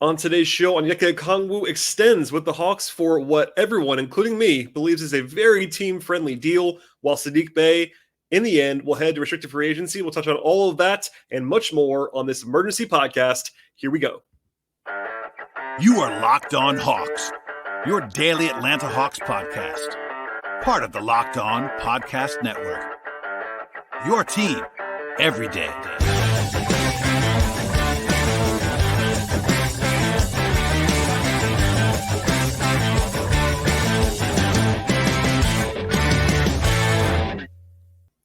On today's show, Onyeka Okongwu extends with the Hawks for what everyone, including me, believes is a very team-friendly deal, while Saddiq Bey, in the end, will head to restricted free agency. We'll touch on all of that and much more on this emergency podcast. Here we go. You are Locked On Hawks, your daily Atlanta Hawks podcast. Part of the Locked On Podcast Network. Your team every day.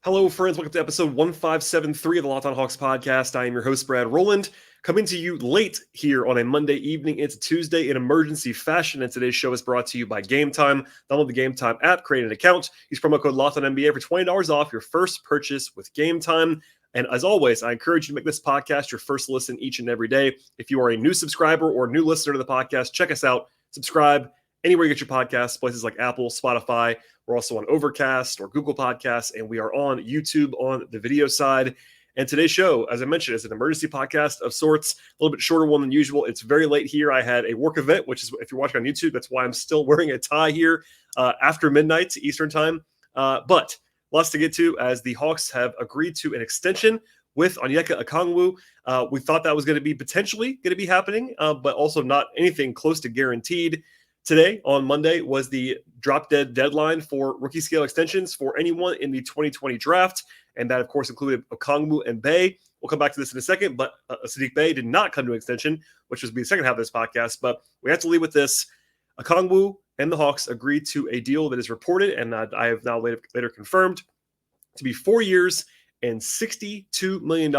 Hello, friends. Welcome to episode 1573 of the Locked On Hawks podcast. I am your host, Brad Rowland, coming to you late here on a Monday evening. It's Tuesday in emergency fashion, and today's show is brought to you by Gametime. Download the Gametime app, create an account, use promo code LOCKEDON for $20 off your first purchase with Gametime. And as always, I encourage you to make this podcast your first listen each and every day. If you are a new subscriber or new listener to the podcast, check us out. Subscribe anywhere you get your podcasts, places like Apple, Spotify. We're also on Overcast or Google Podcasts, and we are on YouTube on the video side. And today's show, as I mentioned, is an emergency podcast of sorts, a little bit shorter one than usual. It's very late here. I had a work event, which is, if you're watching on YouTube, that's why I'm still wearing a tie here after midnight Eastern time. But lots to get to as the Hawks have agreed to an extension with Onyeka Okongwu. We thought that was going to be potentially going to be happening, but also not anything close to guaranteed. Today, on Monday, was the drop-dead deadline for rookie scale extensions for anyone in the 2020 draft, and that, of course, included Okongwu and Bey. We'll come back to this in a second, but Saddiq Bey did not come to an extension, which was the second half of this podcast, but we have to leave with this. Okongwu and the Hawks agreed to a deal that is reported, and I have now later confirmed, to be 4 years and $62 million.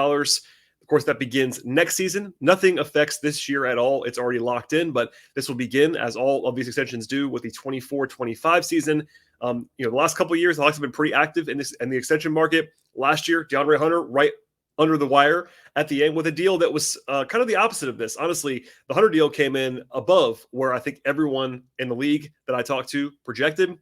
Of course, that begins next season. Nothing affects this year at all. It's already locked in, but this will begin, as all of these extensions do, with the 24-25 season. The last couple of years, the Hawks have been pretty active in the extension market. Last year, DeAndre Hunter right under the wire at the end with a deal that was kind of the opposite of this. Honestly, the Hunter deal came in above where I think everyone in the league that I talked to projected.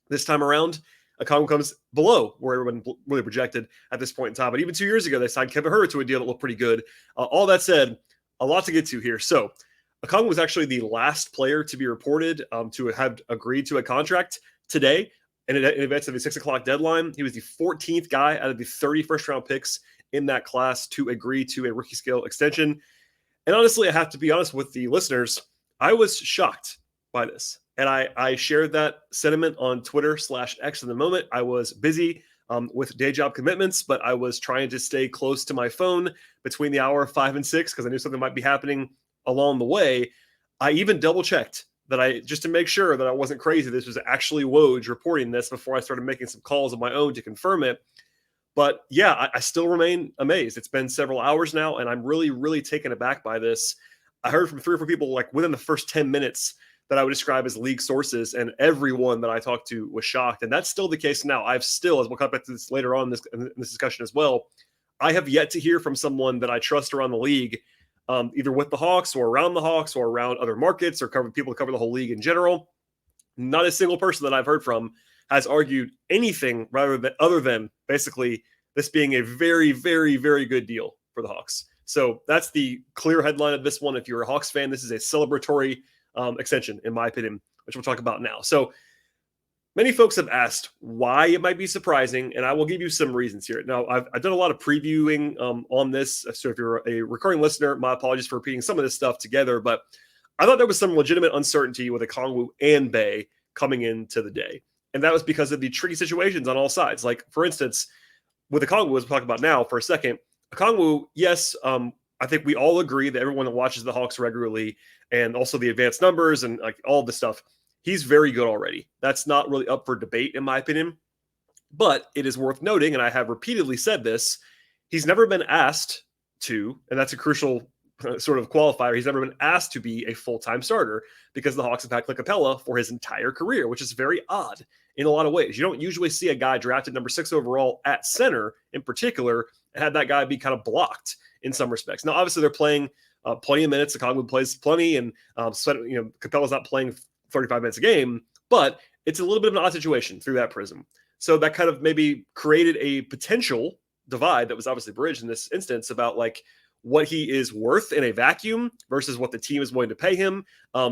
This time around, Okongwu comes below where everyone really projected at this point in time. But even 2 years ago, they signed Kevin Huerter to a deal that looked pretty good. All that said, a lot to get to here. So Okongwu was actually the last player to be reported to have agreed to a contract today in advance of the 6 o'clock deadline. He was the 14th guy out of the 30 first-round picks in that class to agree to a rookie scale extension. And honestly, I have to be honest with the listeners, I was shocked by this. And I shared that sentiment on Twitter/X in the moment. I was busy with day job commitments, but I was trying to stay close to my phone between the hour of 5 and 6 because I knew something might be happening along the way. I even double checked that just to make sure that I wasn't crazy. This was actually Woj reporting this before I started making some calls of my own to confirm it. But yeah, I still remain amazed. It's been several hours now, and I'm really, really taken aback by this. I heard from 3 or 4 people like within the first 10 minutes that I would describe as league sources, and everyone that I talked to was shocked. And that's still the case now. I've still, as we'll come back to this later on in this discussion as well, I have yet to hear from someone that I trust around the league, either with the Hawks or around the Hawks or around other markets or people that cover the whole league in general. Not a single person that I've heard from has argued anything other than basically this being a very, very, very good deal for the Hawks. So that's the clear headline of this one. If you're a Hawks fan, this is a celebratory extension, in my opinion, which we'll talk about now. So many folks have asked why it might be surprising, and I will give you some reasons here. Now, I've done a lot of previewing on this, so if you're a recurring listener, my apologies for repeating some of this stuff together, but I thought there was some legitimate uncertainty with Okongwu and Bey coming into the day, and that was because of the tricky situations on all sides. Like, for instance, with Okongwu, as we'll talk about now for a second, Okongwu, yes, I think we all agree that everyone that watches the Hawks regularly and also the advanced numbers and like all this stuff, he's very good already. That's not really up for debate, in my opinion. But it is worth noting, and I have repeatedly said this, he's never been asked to, and that's a crucial sort of qualifier, he's never been asked to be a full-time starter because the Hawks have had Clint Capella for his entire career, which is very odd in a lot of ways. You don't usually see a guy drafted number 6 overall at center in particular and have that guy be kind of blocked in some respects. Now, obviously, they're playing plenty of minutes. Okongwu plays plenty, and Capella's not playing 35 minutes a game, but it's a little bit of an odd situation through that prism. So that kind of maybe created a potential divide that was obviously bridged in this instance about like, what he is worth in a vacuum versus what the team is willing to pay him.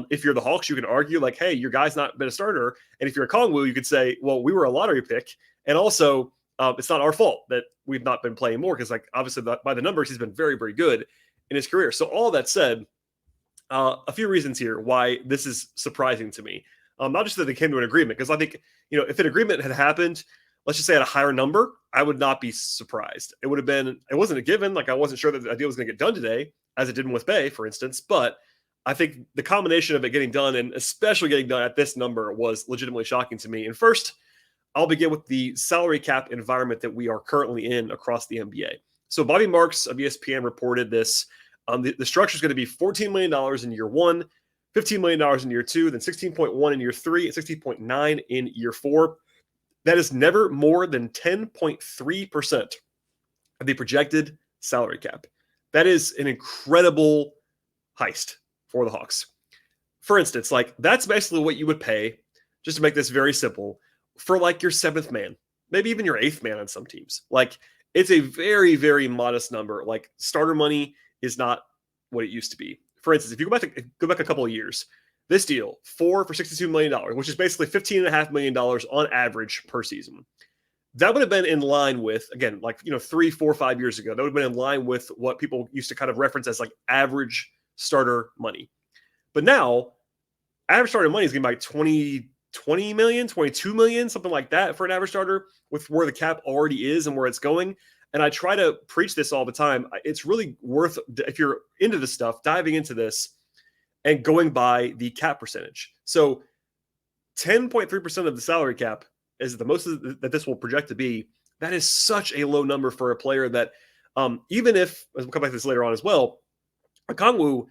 If you're the Hawks, you can argue like, hey, your guy's not been a starter. And if you're a Okongwu, you could say, well, we were a lottery pick. And also, it's not our fault that we've not been playing more because, like, obviously, by the numbers, he's been very, very good in his career. So all that said, a few reasons here why this is surprising to me. Not just that they came to an agreement, because I think, if an agreement had happened, let's just say at a higher number, I would not be surprised. It wasn't a given. Like, I wasn't sure that the deal was going to get done today, as it didn't with Bey, for instance. But I think the combination of it getting done, and especially getting done at this number, was legitimately shocking to me. And first, I'll begin with the salary cap environment that we are currently in across the NBA. So Bobby Marks of ESPN reported this. The structure is going to be $14 million in year one, $15 million in year two, then 16.1 in year three, and 16.9 in year four. That is never more than 10.3% of the projected salary cap. That is an incredible heist for the Hawks. For instance, like, that's basically what you would pay, just to make this very simple, for like your seventh man, maybe even your eighth man on some teams. Like, it's a very, very modest number. Like, starter money is not what it used to be. For instance, if you go back a couple of years, this deal, 4 for $62 million, which is basically $15.5 million on average per season. That would have been in line with, again, like, 3, 4, 5 years ago, that would have been in line with what people used to kind of reference as like average starter money. But now, average starter money is going to be like 20 million, 22 million, something like that for an average starter, with where the cap already is and where it's going. And I try to preach this all the time. It's really worth, if you're into this stuff, diving into this and going by the cap percentage. So 10.3% of the salary cap is the most that this will project to be. That is such a low number for a player that, even if, as we'll come back to this later on as well, Okongwu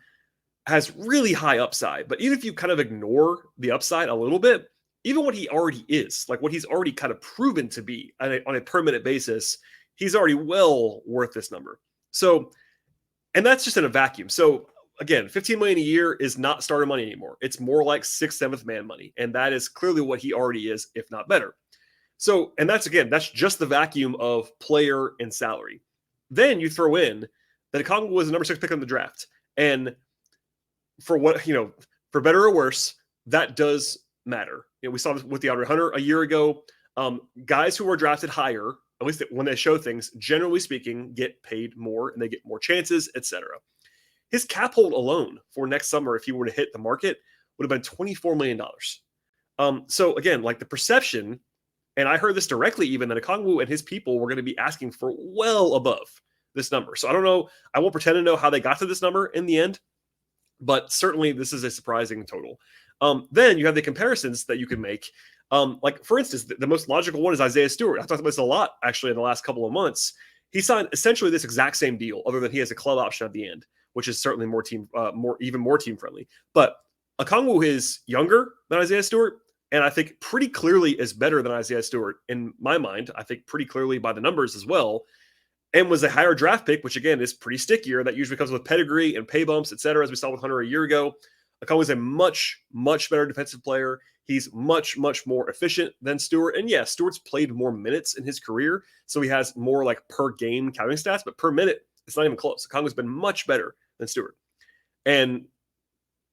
has really high upside. But even if you kind of ignore the upside a little bit, even what he already is, like what he's already kind of proven to be on a permanent basis, he's already well worth this number. So, and that's just in a vacuum. So again, $15 million a year is not starter money anymore. It's more like 6th, 7th man money. And that is clearly what he already is, if not better. So, and that's just the vacuum of player and salary. Then you throw in that Okongwu was the number 6 pick in the draft. And for what, for better or worse, that does matter. We saw this with DeAndre Hunter a year ago. Guys who were drafted higher, at least when they show things, generally speaking, get paid more and they get more chances, etc. His cap hold alone for next summer, if he were to hit the market, would have been $24 million. So again, like the perception, and I heard this directly even, that Okongwu and his people were going to be asking for well above this number. So I don't know. I won't pretend to know how they got to this number in the end, but certainly this is a surprising total. Then you have the comparisons that you can make. Like, for instance, the most logical one is Isaiah Stewart. I talked about this a lot, actually, in the last couple of months. He signed essentially this exact same deal, other than he has a club option at the end, which is certainly even more team friendly. But Okongwu is younger than Isaiah Stewart, and I think pretty clearly is better than Isaiah Stewart in my mind. I think pretty clearly by the numbers as well, and was a higher draft pick, which again is pretty stickier. That usually comes with pedigree and pay bumps, etc., as we saw with Hunter a year ago. Okongwu is a much, much better defensive player. He's much, much more efficient than Stewart. And yeah, Stewart's played more minutes in his career, so he has more like per game counting stats, but per minute, it's not even close. Okongwu's been much better than Stewart. And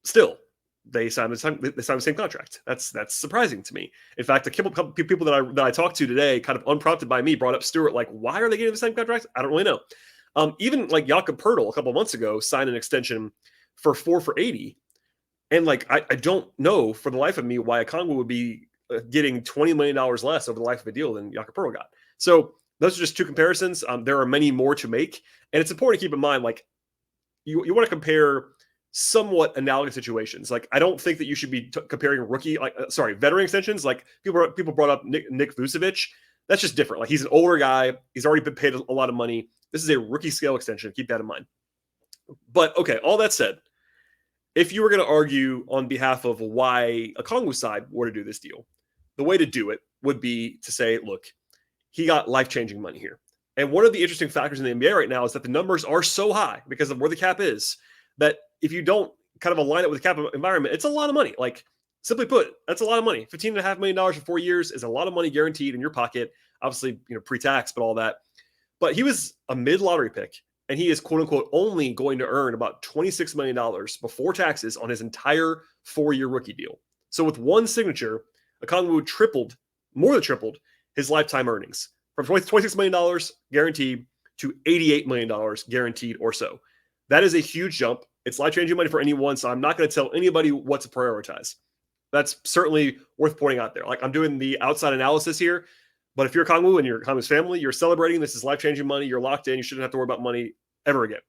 still, they signed the same contract. That's surprising to me. In fact, a couple people that I talked to today, kind of unprompted by me, brought up Stewart. Like, why are they getting the same contract? I don't really know. Even like Jakob Poeltl a couple of months ago signed an extension for 4 for $80. And like, I don't know for the life of me why Okongwu would be getting $20 million less over the life of a deal than Jakob Poeltl got. So those are just two comparisons. There are many more to make. And it's important to keep in mind, like, you want to compare somewhat analogous situations. Like, I don't think that you should be comparing veteran extensions. Like people brought up Nick Vucevic. That's just different. Like, he's an older guy. He's already been paid a lot of money. This is a rookie scale extension. Keep that in mind. But okay, all that said, if you were going to argue on behalf of why Okongwu's side were to do this deal, the way to do it would be to say, look, he got life-changing money here. And one of the interesting factors in the NBA right now is that the numbers are so high because of where the cap is, that if you don't kind of align it with the cap environment, it's a lot of money. Like, simply put, that's a lot of money. $15.5 million for 4 years is a lot of money guaranteed in your pocket. Obviously, pre-tax, but all that. But he was a mid-lottery pick. and he is quote unquote only going to earn about $26 million before taxes on his entire 4-year rookie deal. So with one signature, Okongwu more than tripled his lifetime earnings from $26 million guaranteed to $88 million guaranteed or so. That is a huge jump. It's life-changing money for anyone, so I'm not going to tell anybody what to prioritize. That's certainly worth pointing out there. Like, I'm doing the outside analysis here, but if you're Okongwu and you're Okongwu's family, you're celebrating. This is life-changing money. You're locked in. You shouldn't have to worry about money ever again.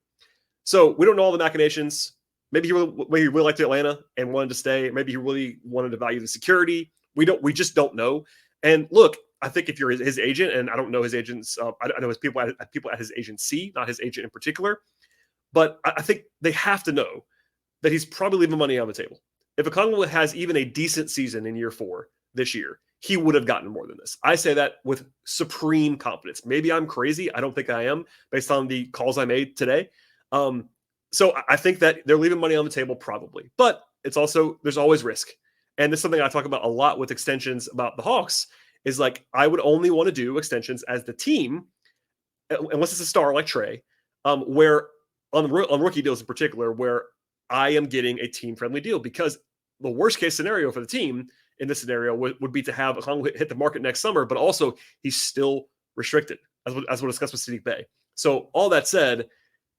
So we don't know all the machinations. Maybe he really liked Atlanta and wanted to stay. Maybe he really wanted to value the security. We just don't know. And look, I think if you're his agent, and I don't know his agents, I know his people at his agency, not his agent in particular, but I think they have to know that he's probably leaving money on the table. If Okongwu has even a decent season in year 4 this year, he would have gotten more than this. I say that with supreme confidence. Maybe I'm crazy. I don't think I am, based on the calls I made today. So I think that they're leaving money on the table probably, but it's also, there's always risk. And this is something I talk about a lot with extensions about the Hawks, is like, I would only want to do extensions as the team, unless it's a star like Trey, where on rookie deals in particular, where I am getting a team-friendly deal, because the worst-case scenario for the team in this scenario would be to have Okongwu hit the market next summer, but also he's still restricted, as we'll discuss with Saddiq Bey. So all that said,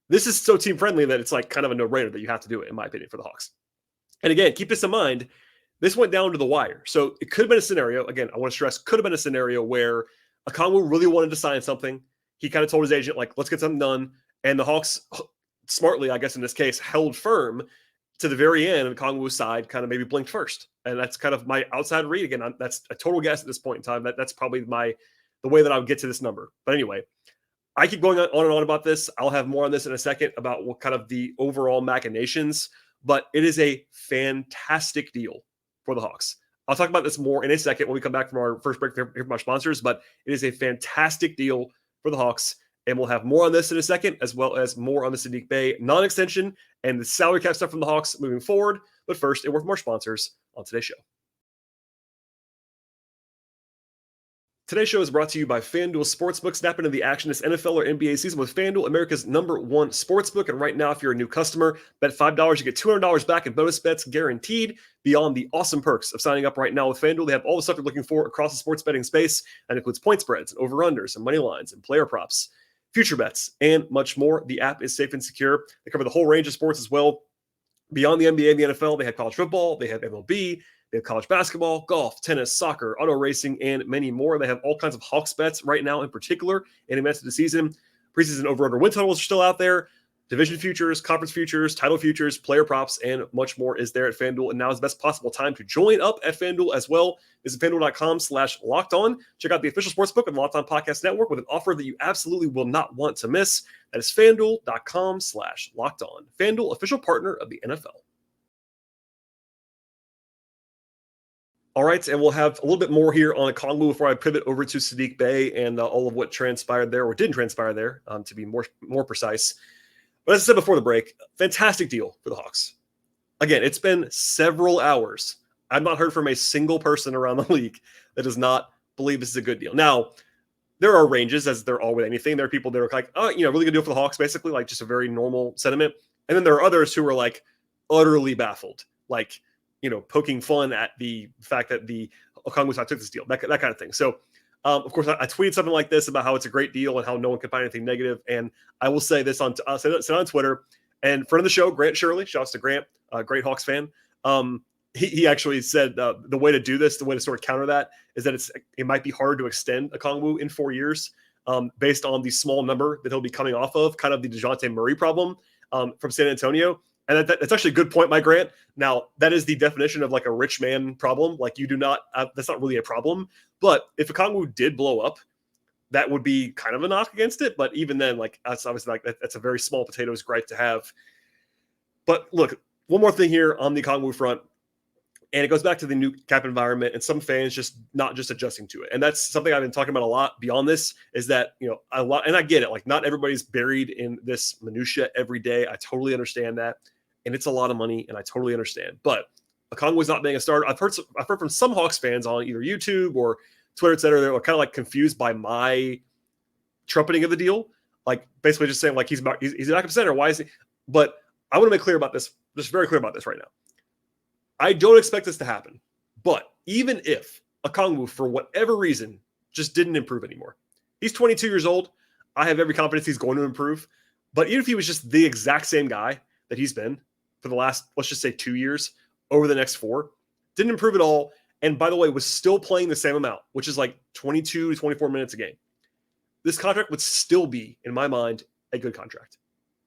this is so team-friendly that it's like kind of a no-brainer that you have to do it, in my opinion, for the Hawks. And again, keep this in mind, this went down to the wire. So it could have been a scenario, again, I want to stress, could have been a scenario where Okongwu really wanted to sign something. He kind of told his agent, like, let's get something done. And the Hawks, smartly, I guess in this case, held firm to the very end, and Okongwu's side kind of maybe blinked first. And that's kind of my outside read. Again, that's a total guess at this point in time. That's probably the way that I would get to this number. But anyway, I keep going on and on about this. I'll have more on this in a second about what kind of the overall machinations, but it is a fantastic deal for the Hawks. I'll talk about this more in a second when we come back from our first break from our sponsors, but it is a fantastic deal for the Hawks. And we'll have more on this in a second, as well as more on the Saddiq Bey non-extension and the salary cap stuff from the Hawks moving forward. But first, a word from our sponsors on today's show. Today's show is brought to you by FanDuel Sportsbook. Snap into the action this NFL or NBA season with FanDuel, America's #1 sportsbook. And right now, if you're a new customer, bet $5, you get $200 back in bonus bets guaranteed. Beyond the awesome perks of signing up right now with FanDuel, they have all the stuff you're looking for across the sports betting space. That includes point spreads, and over-unders, and money lines, and player props, future bets, and much more. The app is safe and secure. They cover the whole range of sports as well. Beyond the NBA and the NFL, they have college football, they have MLB, they have college basketball, golf, tennis, soccer, auto racing, and many more. They have all kinds of Hawks bets right now in particular in advance of the season. Preseason over-under win totals are still out there. Division futures, conference futures, title futures, player props, and much more is there at FanDuel. And now is the best possible time to join up at FanDuel as well. Visit FanDuel.com/LockedOn. Check out the official sportsbook of the Locked On Podcast Network with an offer that you absolutely will not want to miss. That is FanDuel.com/LockedOn. FanDuel, official partner of the NFL. All right, and we'll have a little bit more here on Okongwu before I pivot over to Saddiq Bey and all of what transpired there, or didn't transpire there, to be more precise. But as I said before the break, fantastic deal for the Hawks. Again, it's been several hours. I've not heard from a single person around the league that does not believe this is a good deal. Now, there are ranges, as there are with anything. There are people that are like, oh, really good deal for the Hawks, basically, like just a very normal sentiment. And then there are others who are like utterly baffled, like, poking fun at the fact that the Okongwu side took this deal, that kind of thing. So, of course, I tweeted something like this about how it's a great deal and how no one can find anything negative. And I will say this on Twitter. And friend of the show, Grant Shirley, shouts to Grant, great Hawks fan. He actually said the way to do this, the way to sort of counter that, is that it might be hard to extend Okongwu in 4 years based on the small number that he'll be coming off of, kind of the DeJounte Murray problem from San Antonio. And that's actually a good point, my Grant. Now, that is the definition of like a rich man problem. Like, you do not, that's not really a problem. But if Okongwu did blow up, that would be kind of a knock against it. But even then, like, that's obviously like that's a very small potatoes gripe to have. But look, one more thing here on the Okongwu front, and it goes back to the new cap environment and some fans just not just adjusting to it. And that's something I've been talking about a lot beyond this, is that, a lot, and I get it, like not everybody's buried in this minutia every day. I totally understand that. And it's a lot of money, and I totally understand. But Okongwu is not being a starter. I've heard from some Hawks fans on either YouTube or Twitter, et cetera. They're kind of like confused by my trumpeting of the deal. like basically just saying like he's a backup center. Why is he? But I want to make clear about this, just very clear about this right now. I don't expect this to happen. But even if Okongwu, for whatever reason, just didn't improve anymore, he's 22 years old. I have every confidence he's going to improve. But even if he was just the exact same guy that he's been for the last, let's just say 2 years over the next 4, didn't improve at all. And by the way, was still playing the same amount, which is like 22 to 24 minutes a game. This contract would still be, in my mind, a good contract.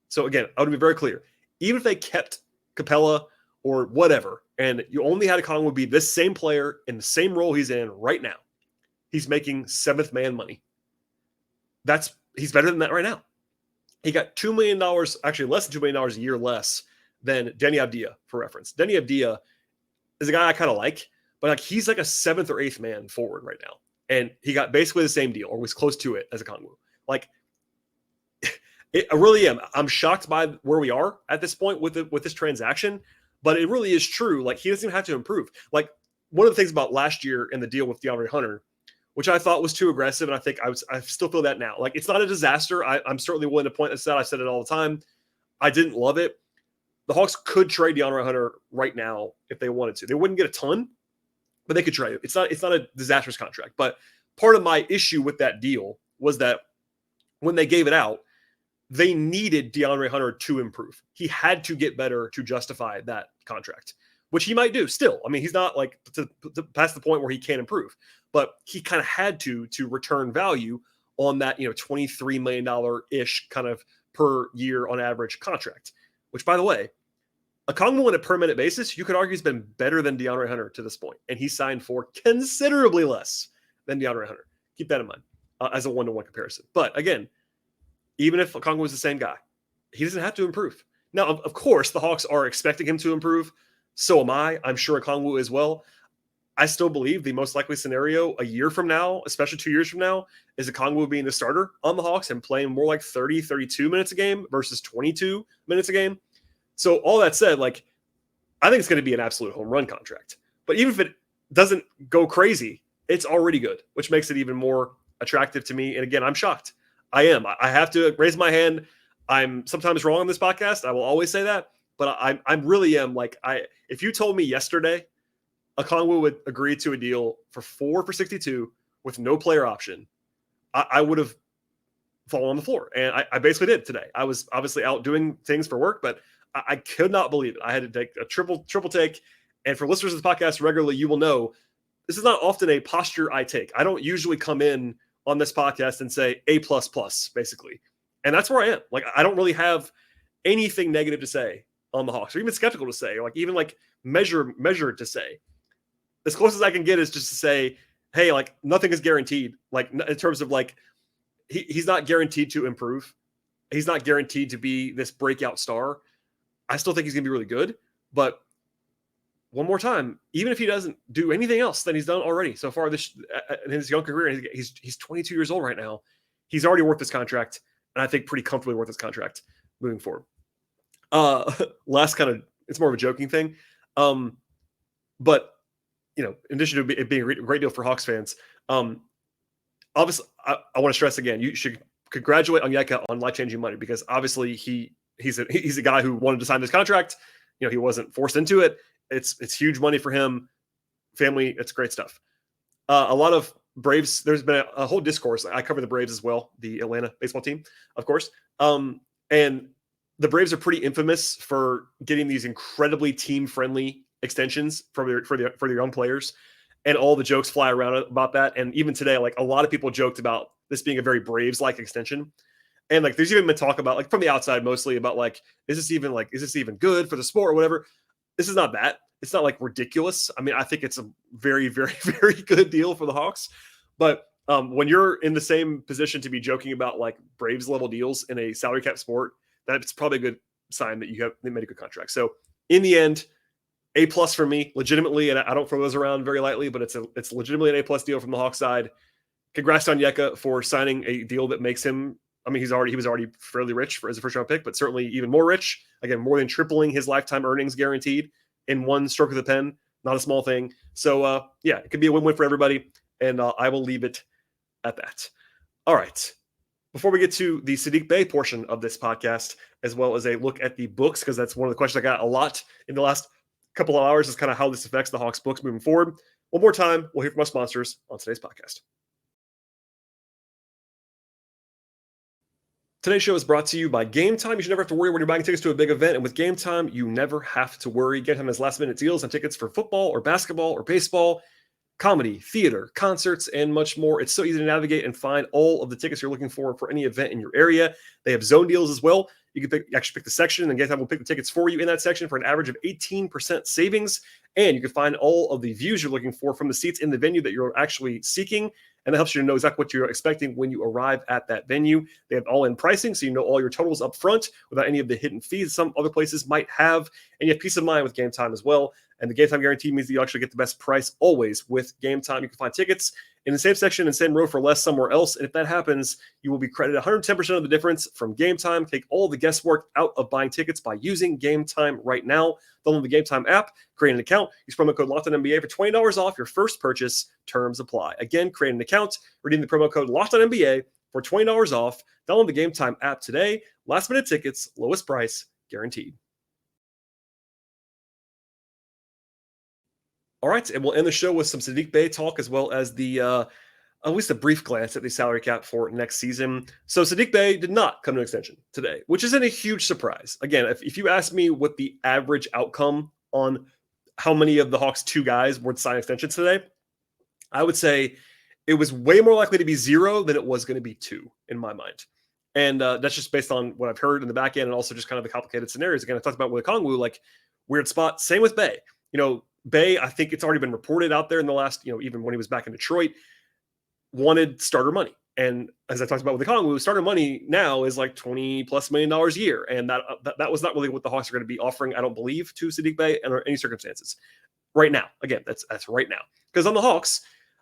So again, I want to be very clear. Even if they kept Capella or whatever, and you only had Okongwu be this same player in the same role he's in right now, he's making 7th man money. He's better than that right now. He got $2 million, actually less than $2 million a year less than Deni Avdija, for reference. Deni Avdija is a guy I kind of like, but like he's like a 7th or 8th man forward right now. And he got basically the same deal, or was close to it, as Okongwu. Like, I really am. I'm shocked by where we are at this point with this transaction, but it really is true. Like, he doesn't even have to improve. Like, one of the things about last year and the deal with DeAndre Hunter, which I thought was too aggressive, and I still feel that now. Like, it's not a disaster. I'm certainly willing to point this out. I said it all the time. I didn't love it. The Hawks could trade DeAndre Hunter right now if they wanted to. They wouldn't get a ton, but they could trade it. It's not a disastrous contract. But part of my issue with that deal was that when they gave it out, they needed DeAndre Hunter to improve. He had to get better to justify that contract, which he might do still. I mean, he's not like to past the point where he can't improve, but he kind of had to return value on that, $23 million-ish kind of per year on average contract, which, by the way, Okongwu on a per minute basis, you could argue he's been better than DeAndre Hunter to this point, and he signed for considerably less than DeAndre Hunter. Keep that in mind as a one-to-one comparison. But again, even if Okongwu was the same guy, he doesn't have to improve. Now, of course, the Hawks are expecting him to improve. So am I. I'm sure Okongwu as well. I still believe the most likely scenario a year from now, especially 2 years from now, is Okongwu being the starter on the Hawks and playing more like 30, 32 minutes a game versus 22 minutes a game. So all that said, like, I think it's going to be an absolute home run contract. But even if it doesn't go crazy, it's already good, which makes it even more attractive to me. And again, I'm shocked. I am. I have to raise my hand. I'm sometimes wrong on this podcast. I will always say that. But I really am. Like, if you told me yesterday Okongwu would agree to a deal for 4 for 62 with no player option, I would have fallen on the floor. And I basically did today. I was obviously out doing things for work, but I could not believe it. I had to take a triple take. And for listeners of the podcast regularly, you will know this is not often a posture I take. I don't usually come in on this podcast and say A++, basically. And that's where I am. Like, I don't really have anything negative to say on the Hawks, or even skeptical to say, or like even like measured to say. As close as I can get is just to say, hey, like, nothing is guaranteed. Like, in terms of like, he's not guaranteed to improve. He's not guaranteed to be this breakout star. I still think he's going to be really good. But one more time, even if he doesn't do anything else than he's done already so far this in his young career, and he's 22 years old right now, he's already worth this contract, and I think pretty comfortably worth this contract moving forward. Last kind of, it's more of a joking thing. But, in addition to it being a great deal for Hawks fans, obviously, I want to stress again, you should congratulate Onyeka on life-changing money, because obviously he's a guy who wanted to sign this contract. He wasn't forced into it. It's huge money for him. Family, it's great stuff. A lot of Braves, there's been a whole discourse. I cover the Braves as well, the Atlanta baseball team, of course. And the Braves are pretty infamous for getting these incredibly team-friendly extensions for their young players, and all the jokes fly around about that. And even today, like, a lot of people joked about this being a very Braves-like extension. And like, there's even been talk about, like, from the outside mostly, about like, is this even good for the sport or whatever? This is not that. It's not like ridiculous. I mean, I think it's a very, very, very good deal for the Hawks. But when you're in the same position to be joking about like Braves level deals in a salary cap sport, that's probably a good sign that they made a good contract. So in the end, A+ for me, legitimately, and I don't throw those around very lightly, but it's legitimately an A+ deal from the Hawks side. Congrats to Onyeka for signing a deal that makes him, I mean, he was already fairly rich as a first round pick, but certainly even more rich. Again, more than tripling his lifetime earnings guaranteed in one stroke of the pen. Not a small thing. So it could be a win-win for everybody. And I will leave it at that. All right. Before we get to the Saddiq Bey portion of this podcast, as well as a look at the books, because that's one of the questions I got a lot in the last couple of hours, is kind of how this affects the Hawks books moving forward. One more time, we'll hear from our sponsors on today's podcast. Today's show is brought to you by Gametime. You should never have to worry when you're buying tickets to a big event. And with Gametime, you never have to worry. Gametime has last-minute deals on tickets for football or basketball or baseball, comedy, theater, concerts, and much more. It's so easy to navigate and find all of the tickets you're looking for any event in your area. They have zone deals as well. You can actually pick the section, and Gametime will pick the tickets for you in that section for an average of 18% savings. And you can find all of the views you're looking for from the seats in the venue that you're actually seeking. And that helps you to know exactly what you're expecting when you arrive at that venue. They have all-in pricing, so you know all your totals up front without any of the hidden fees some other places might have. And you have peace of mind with Gametime as well. And the Gametime guarantee means that you actually get the best price always with Gametime. You can find tickets in the same section and same row for less somewhere else. And if that happens, you will be credited 110% of the difference from Gametime. Take all the guesswork out of buying tickets by using Gametime right now. Download the Gametime app, create an account, use promo code LOCKEDONNBA for $20 off your first purchase. Terms apply. Again, create an account, redeem the promo code LOCKEDONNBA for $20 off. Download the Gametime app today. Last minute tickets, lowest price, guaranteed. All right, and we'll end the show with some Saddiq Bey talk, as well as the at least a brief glance at the salary cap for next season. So Saddiq Bey did not come to an extension today, which isn't a huge surprise. Again, if you ask me what the average outcome on how many of the Hawks' two guys would sign extensions today, I would say it was way more likely to be 0 than it was going to be 2 in my mind. And that's just based on what I've heard in the back end, and also just kind of the complicated scenarios. Again, I talked about with Okongwu, like weird spot. Same with Bey. Bey, I think it's already been reported out there in the last, even when he was back in Detroit, wanted starter money. And as I talked about with the Okongwu, starter money now is like $20+ million a year. And that was not really what the Hawks are going to be offering, I don't believe, to Saddiq Bey under any circumstances. Right now. Again, that's right now. Because on the Hawks,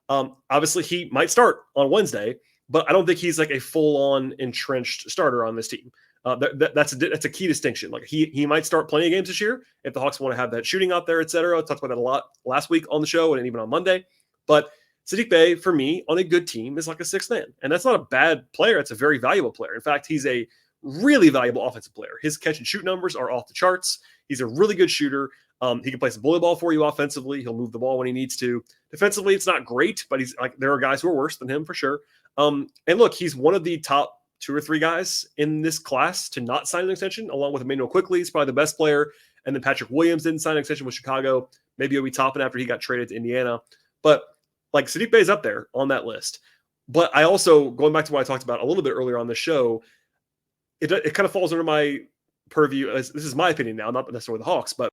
obviously he might start on Wednesday, but I don't think he's like a full-on entrenched starter on this team. That's a key distinction. Like he might start plenty of games this year if the Hawks want to have that shooting out there, et cetera. I talked about that a lot last week on the show and even on Monday. But Saddiq Bey, for me, on a good team, is like a sixth man. And that's not a bad player. It's a very valuable player. In fact, he's a really valuable offensive player. His catch and shoot numbers are off the charts. He's a really good shooter. He can play some bully ball for you offensively. He'll move the ball when he needs to. Defensively, it's not great, but he's like there are guys who are worse than him for sure. And look, he's one of the top 2 or 3 guys in this class to not sign an extension, along with Emmanuel Quickly. He's probably the best player. And then Patrick Williams didn't sign an extension with Chicago. Maybe Obi Toppin after he got traded to Indiana. But like Saddiq Bey's up there on that list. But I also, going back to what I talked about a little bit earlier on the show, it kind of falls under my purview. This is my opinion now, not necessarily the Hawks, but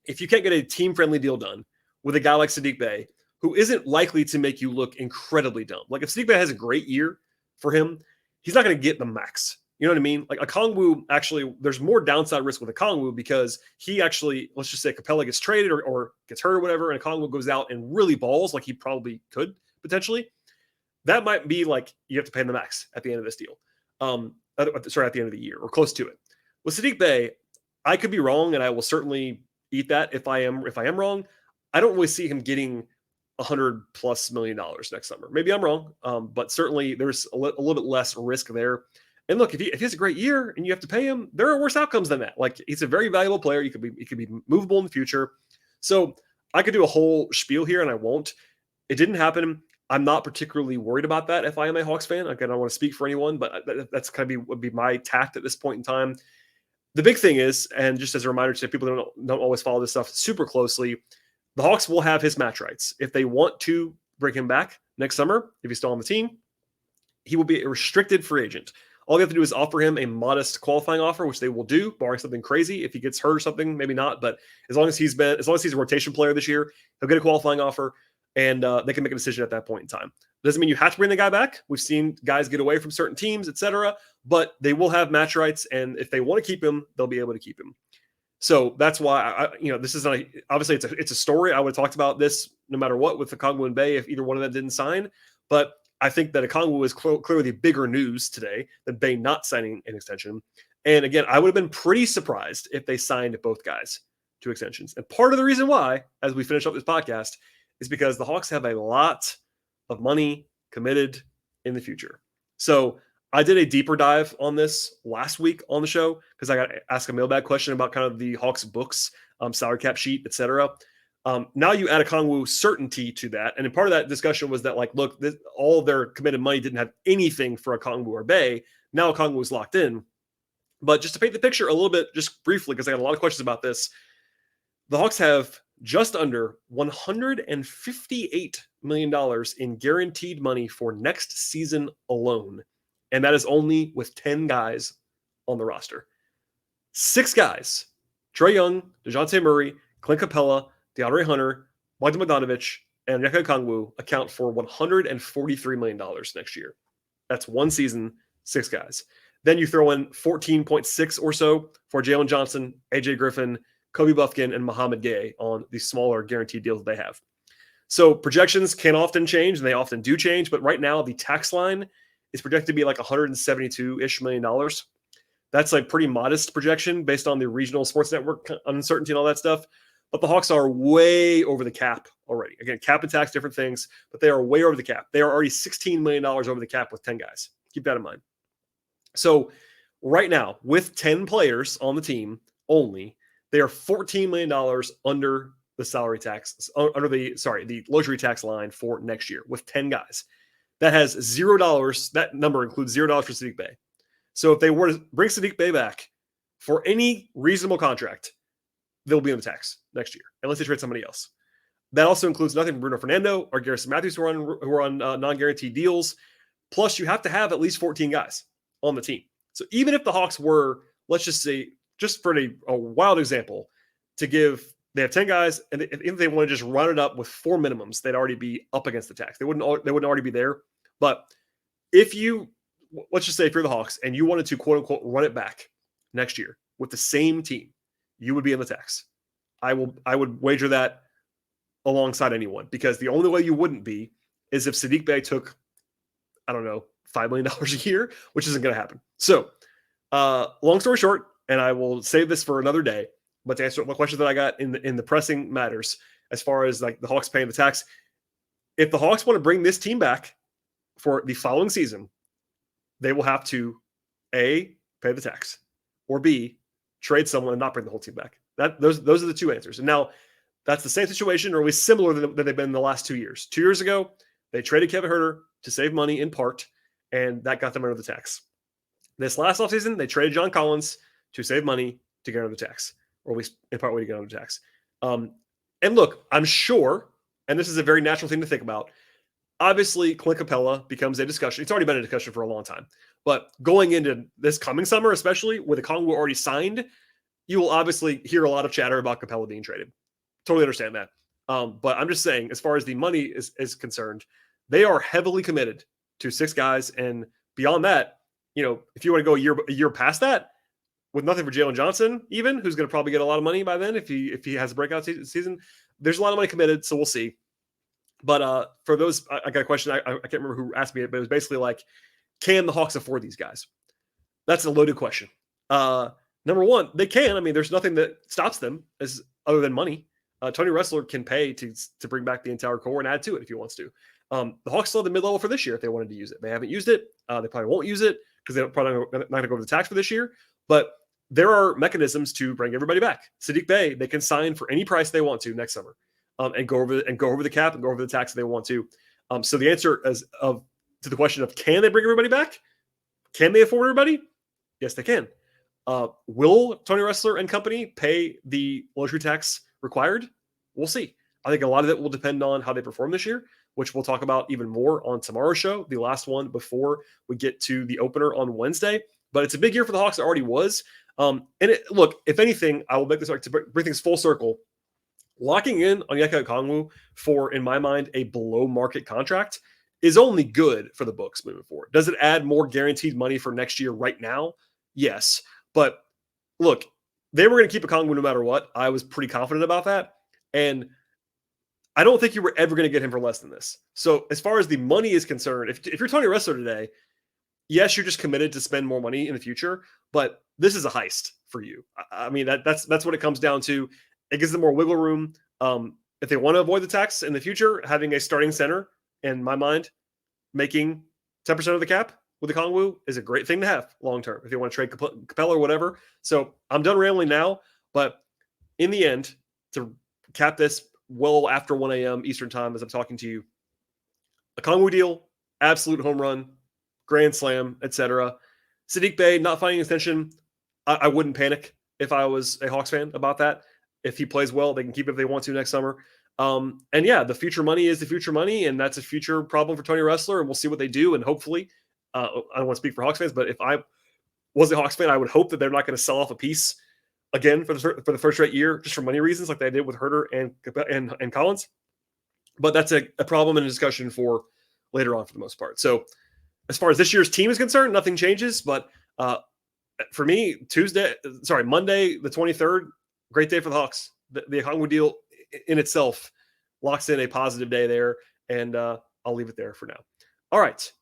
if you can't get a team-friendly deal done with a guy like Saddiq Bey, who isn't likely to make you look incredibly dumb. Like if Saddiq Bey has a great year for him, he's not going to get the max. You know what I mean? Like Okongwu, actually, there's more downside risk with Okongwu because he actually, let's just say Capella gets traded or gets hurt or whatever, and Okongwu goes out and really balls like he probably could potentially. That might be like you have to pay him the max at the end of this deal. At the end of the year or close to it. With Saddiq Bey, I could be wrong, and I will certainly eat that if I am wrong. I don't really see him getting $100+ million next summer. Maybe I'm wrong, but certainly there's a little bit less risk there. And look, if he has a great year and you have to pay him, there are worse outcomes than that. Like he's a very valuable player. He could be movable in the future. So I could do a whole spiel here, and I won't. It didn't happen. I'm not particularly worried about that if I am a Hawks fan. Again, I don't want to speak for anyone, but that's kind of would be my tact at this point in time. The big thing is, and just as a reminder to people who don't always follow this stuff super closely, the Hawks will have his match rights. If they want to bring him back next summer, if he's still on the team, he will be a restricted free agent. All they have to do is offer him a modest qualifying offer, which they will do, barring something crazy. If he gets hurt or something, maybe not. But as long as he's a rotation player this year, he'll get a qualifying offer, and they can make a decision at that point in time. Doesn't mean you have to bring the guy back. We've seen guys get away from certain teams, etc. But they will have match rights, and if they want to keep him, they'll be able to keep him. So that's why this is obviously it's a story. I would have talked about this no matter what with Okongwu and Bey if either one of them didn't sign. But I think that Okongwu is clearly the bigger news today than Bey not signing an extension. And again, I would have been pretty surprised if they signed both guys to extensions. And part of the reason why, as we finish up this podcast, is because the Hawks have a lot of money committed in the future. So I did a deeper dive on this last week on the show because I got asked a mailbag question about kind of the Hawks books, salary cap sheet, etc. Now you add Okongwu certainty to that. And part of that discussion was that, like, look, all of their committed money didn't have anything for Okongwu or Bey. Now Okongwu is locked in. But just to paint the picture a little bit, just briefly, because I got a lot of questions about this, the Hawks have just under $158 million in guaranteed money for next season alone. And that is only with 10 guys on the roster. 6 guys, Trae Young, DeJounte Murray, Clint Capella, DeAndre Hunter, Bogdan Bogdanovic, and Onyeka Okongwu account for $143 million next year. That's one season, 6 guys. Then you throw in 14.6 or so for Jalen Johnson, AJ Griffin, Kobe Buffkin, and Mohamed Gay on the smaller guaranteed deals that they have. So projections can often change, and they often do change. But right now, the tax line is projected to be like $172-ish million. That's a pretty modest projection based on the regional sports network uncertainty and all that stuff. But the Hawks are way over the cap already. Again, cap and tax, different things, but they are way over the cap. They are already $16 million over the cap with 10 guys. Keep that in mind. So right now, with 10 players on the team only, they are $14 million under the salary tax, under the luxury tax line for next year with 10 guys. That has $0. That number includes $0 for Saddiq Bey. So if they were to bring Saddiq Bey back for any reasonable contract, they'll be in the tax next year, unless they trade somebody else. That also includes nothing from Bruno Fernando or Garrison Matthews, who are on non-guaranteed deals. Plus, you have to have at least 14 guys on the team. So even if the Hawks were, let's just say, just for a wild example, they have 10 guys, and if they want to just run it up with 4 minimums, they'd already be up against the tax. They wouldn't already be there. But let's just say if you're the Hawks and you wanted to quote unquote run it back next year with the same team, you would be in the tax. I would wager that alongside anyone, because the only way you wouldn't be is if Saddiq Bey took, I don't know, $5 million a year, which isn't going to happen. So long story short, and I will save this for another day, but to answer my question that I got in the pressing matters, as far as like the Hawks paying the tax, if the Hawks want to bring this team back for the following season, they will have to A, pay the tax, or B, trade someone and not bring the whole team back. Those are the 2 answers. And now that's the same situation, or at least similar than they've been in the last 2 years. 2 years ago, they traded Kevin Huerter to save money in part, and that got them under the tax. This last offseason, they traded John Collins to save money to get under the tax, or at least in part way to get under the tax. And look, I'm sure, and this is a very natural thing to think about, obviously Clint Capella becomes a discussion. It's already been a discussion for a long time. But going into this coming summer, especially with Okongwu already signed, you will obviously hear a lot of chatter about Capella being traded. Totally understand that. But I'm just saying, as far as the money is concerned, they are heavily committed to 6 guys. And beyond that, if you want to go a year past that, with nothing for Jalen Johnson, even, who's going to probably get a lot of money by then if he has a breakout season, there's a lot of money committed, so we'll see. But for those, I got a question. I can't remember who asked me it, but it was basically like, can the Hawks afford these guys? That's a loaded question. Number one, they can. I mean, there's nothing that stops them other than money. Tony Ressler can pay to bring back the entire core and add to it if he wants to. The Hawks still have the mid-level for this year if they wanted to use it. They haven't used it. They probably won't use it because they're probably not going to go over the tax for this year. But there are mechanisms to bring everybody back. Saddiq Bey, they can sign for any price they want to next summer, and go over the cap and go over the tax if they want to. So the answer to the question of can they bring everybody back? Can they afford everybody? Yes, they can. Will Tony Ressler and company pay the luxury tax required? We'll see. I think a lot of it will depend on how they perform this year, which we'll talk about even more on tomorrow's show, the last one before we get to the opener on Wednesday. But it's a big year for the Hawks. It already was. Look, if anything, I will make this to bring things full circle. Locking in Onyeka Okongwu for, in my mind, a below market contract is only good for the books moving forward. Does it add more guaranteed money for next year right now? Yes. But look, they were going to keep Okongwu no matter what. I was pretty confident about that. And I don't think you were ever going to get him for less than this. So as far as the money is concerned, if you're Tony Ressler today, yes, you're just committed to spend more money in the future, but this is a heist for you. I mean, that's what it comes down to. It gives them more wiggle room. If they want to avoid the tax in the future, having a starting center, in my mind, making 10% of the cap with Okongwu is a great thing to have long-term if you want to trade Capella or whatever. So I'm done rambling now, but in the end, to cap this well after 1 a.m. Eastern time as I'm talking to you, Okongwu deal, absolute home run, grand slam, etc. Saddiq Bey not finding an extension, I wouldn't panic if I was a Hawks fan about that. If he plays well, they can keep it if they want to next summer. And yeah, the future money is the future money, and that's a future problem for Tony Ressler, and we'll see what they do. And hopefully, I don't want to speak for Hawks fans, but if I was a Hawks fan, I would hope that they're not going to sell off a piece again for the first straight year just for money reasons, like they did with Herter and Collins. But that's a problem and a discussion for later on for the most part. So as far as this year's team is concerned, nothing changes. But for me, Monday, the 23rd, great day for the Hawks. The Okongwu deal in itself locks in a positive day there, and I'll leave it there for now. All right.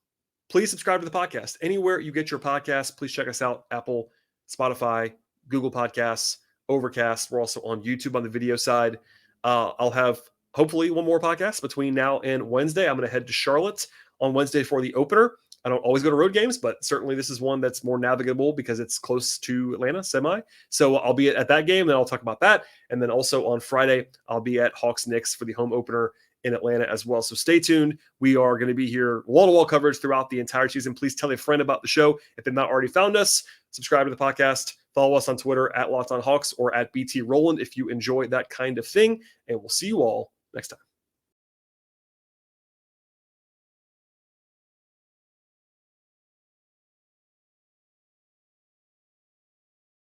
Please subscribe to the podcast. Anywhere you get your podcasts, please check us out. Apple, Spotify, Google Podcasts, Overcast. We're also on YouTube on the video side. I'll have hopefully one more podcast between now and Wednesday. I'm going to head to Charlotte on Wednesday for the opener. I don't always go to road games, but certainly this is one that's more navigable because it's close to Atlanta, semi. So I'll be at that game, then I'll talk about that. And then also on Friday, I'll be at Hawks Knicks for the home opener in Atlanta as well. So stay tuned. We are going to be here wall-to-wall coverage throughout the entire season. Please tell a friend about the show if they've not already found us. Subscribe to the podcast. Follow us on Twitter at LockedOnHawks or at BT Rowland if you enjoy that kind of thing. And we'll see you all next time.